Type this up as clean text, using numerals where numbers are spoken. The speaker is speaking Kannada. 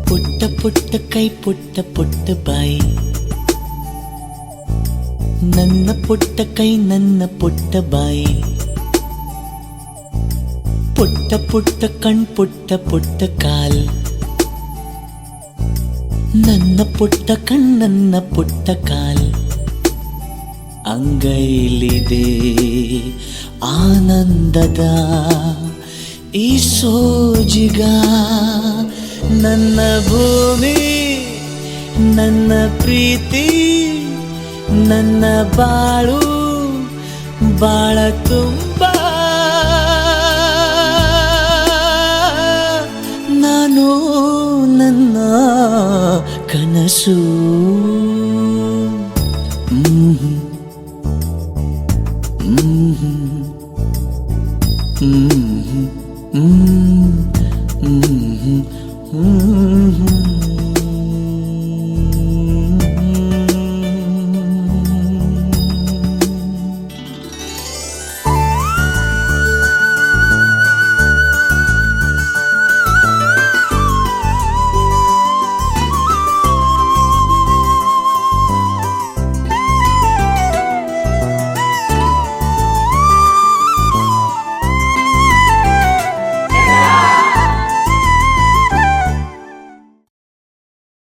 ಪುಟ್ಟ ಪುಟ್ಟ ಕೈ ಪುಟ್ಟ ಪುಟ್ಟ ಬಾಯಿ, ನನ್ನ ಪುಟ್ಟ ಕೈ ನನ್ನ ಪುಟ್ಟ ಬಾಯಿ, ಪುಟ್ಟ ಪುಟ್ಟ ಕಣ್ ಪುಟ್ಟ ಪುಟ್ಟ ಕಾಲ್, ನನ್ನ ಪುಟ್ಟ ಕಣ್ಣನ್ನ ಪುಟ್ಟ ಕಾಲ್, ಅಂಗೈಲಿದೆ ಆನಂದದ ಈ ಸೋಜಿಗ, ನನ್ನ ಭೂಮಿ ನನ್ನ ಪ್ರೀತಿ ನನ್ನ ಬಾಳು ಬಾಳ ತುಂಬ, ನಾನು ನನ್ನ ಕನಸು